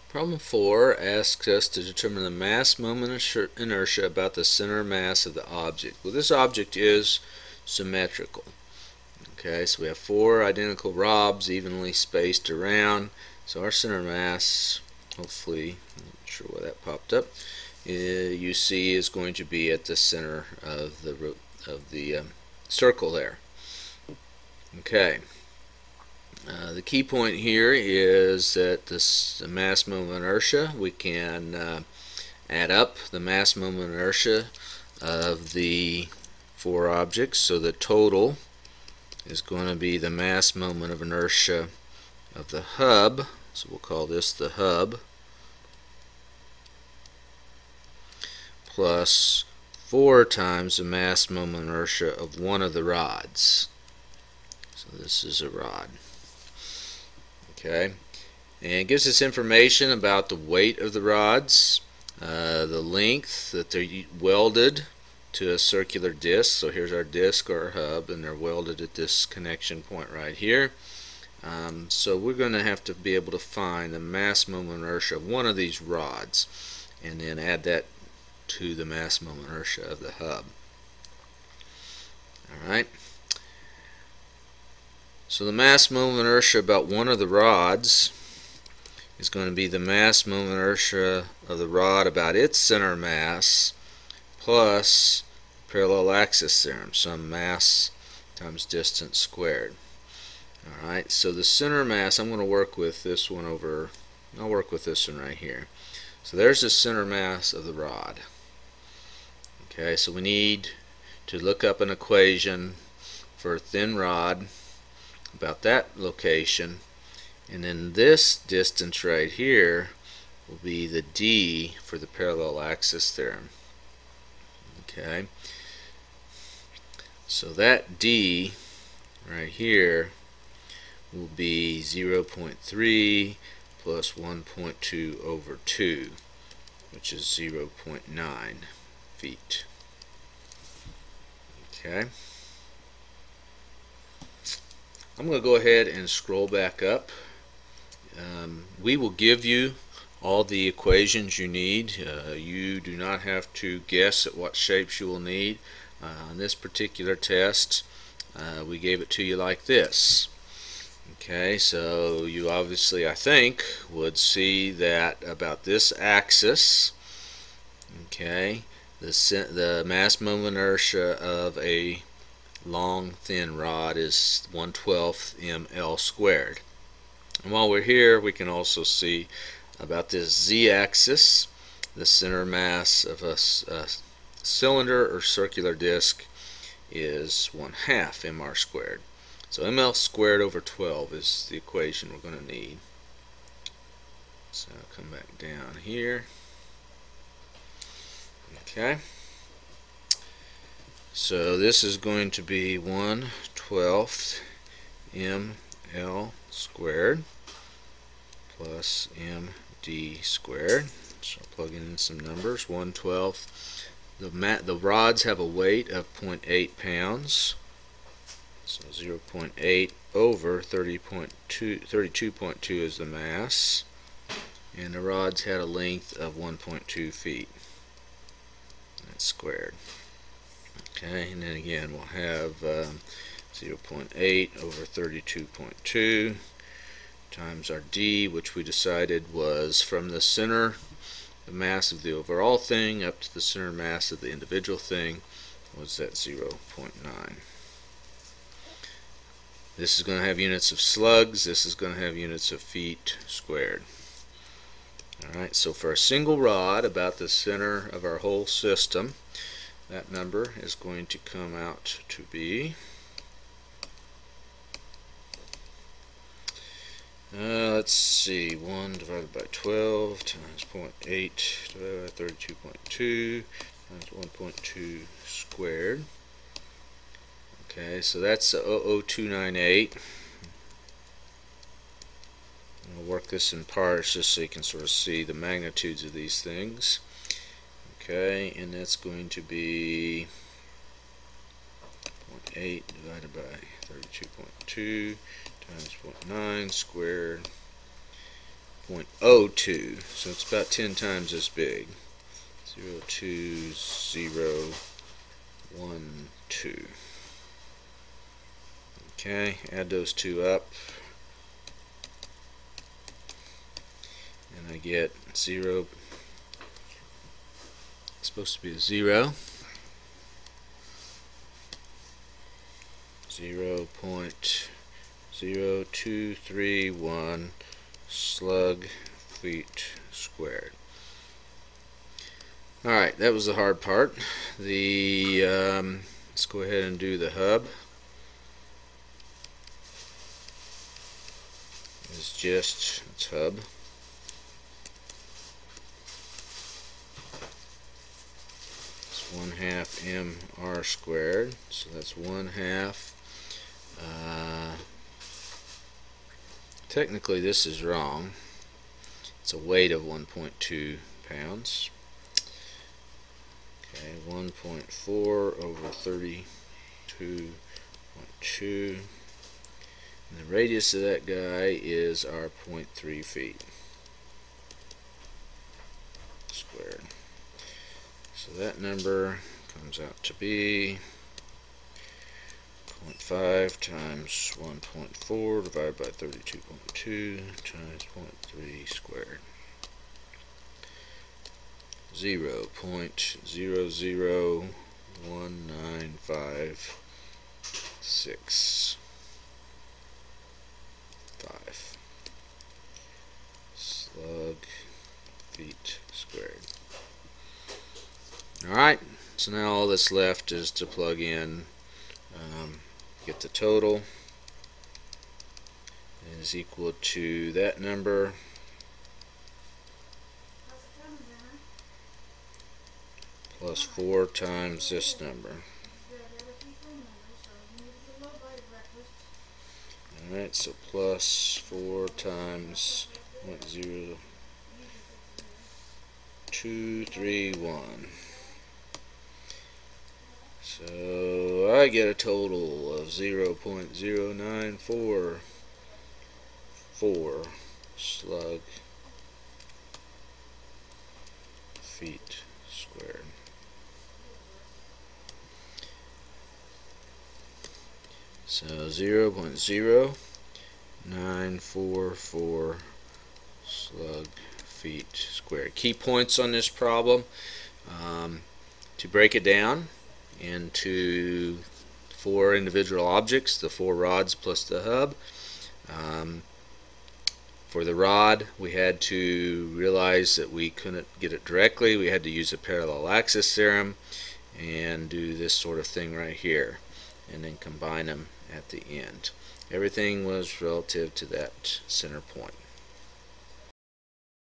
Problem 4 asks us to determine the mass moment inertia about the center mass of the object. Well, this object is symmetrical. Okay, so we have 4 identical robs evenly spaced around. So our center mass, hopefully, I'm not sure why that popped up, you see is going to be at the center of the circle there. Okay. The key point here is that the mass moment inertia, we can add up the mass moment inertia of the 4 objects, so the total is going to be the mass moment of inertia of the hub, so we'll call this the hub, plus 4 times the mass moment inertia of one of the rods. So this is a rod. Okay, and it gives us information about the weight of the rods, the length that they're welded to a circular disc. So here's our disc or our hub, and they're welded at this connection point right here. So we're going to have to be able to find the mass moment inertia of one of these rods and then add that to the mass moment inertia of the hub. Alright. So the mass moment inertia about one of the rods is going to be the mass moment inertia of the rod about its center mass plus parallel axis theorem, sum mass times distance squared. Alright, so the center mass, I'm going to work with this one over, I'll work with this one right here. So there's the center mass of the rod. Okay, so we need to look up an equation for a thin rod about that location, and then this distance right here will be the d for the parallel axis theorem. Okay, so that d right here will be 0.3 plus 1.2 over 2, which is 0.9 feet. Okay, I'm going to go ahead and scroll back up. We will give you all the equations you need. You do not have to guess at what shapes you will need. On this particular test, we gave it to you like this. Okay, so you obviously, I think, would see that about this axis, okay, the mass moment inertia of a long thin rod is 1/12 ml squared. And while we're here, we can also see about this z-axis, the center mass of a cylinder or circular disc is 1/2 mr squared. So ml squared over 12 is the equation we're going to need. So I'll come back down here. Okay. So this is going to be 1/12 ml squared plus md squared. So I'll plug in some numbers. 1/12. The rods have a weight of 0.8 pounds. So 0.8 over 32.2 is the mass. And the rods had a length of 1.2 feet. That's squared. Okay, and then again we'll have 0.8 over 32.2 times our d, which we decided was from the center, the mass of the overall thing, up to the center mass of the individual thing, was at 0.9. This is going to have units of slugs, this is going to have units of feet squared. Alright, so for a single rod about the center of our whole system, that number is going to come out to be let's see, 1 divided by 12 times 0.8 divided by 32.2 times 1.2 squared. Okay, so that's 00298. We'll work this in parts just so you can sort of see the magnitudes of these things. Okay, and that's going to be 0.8 divided by 32.2 times 0.9 squared 0.02, so it's about 10 times as big. 0.2012. Okay, add those two up, and I get 0. It's supposed to be a 0. 0.0231 slug feet squared. Alright, that was the hard part. Let's go ahead and do the hub. It's hub. It's 1/2 mr squared, so that's 1/2. Technically this is wrong. It's a weight of 1.2 pounds. Okay, 1.4 over 32.2. And the radius of that guy is our 0.3 feet squared. So that number comes out to be 0.5 times 1.4 divided by 32.2 times 0.3 squared. 0.001956 slug feet squared. Alright, so now all that's left is to plug in, get the total. It is equal to that number plus 4 times this number. Alright, so plus 4 times 0.0231. So I get a total of 0.0944 slug feet squared. So 0.0944 slug feet squared. Key points on this problem: to break it down into 4 individual objects, the 4 rods plus the hub. For the rod, we had to realize that we couldn't get it directly. We had to use a parallel axis theorem and do this sort of thing right here, and then combine them at the end. Everything was relative to that center point.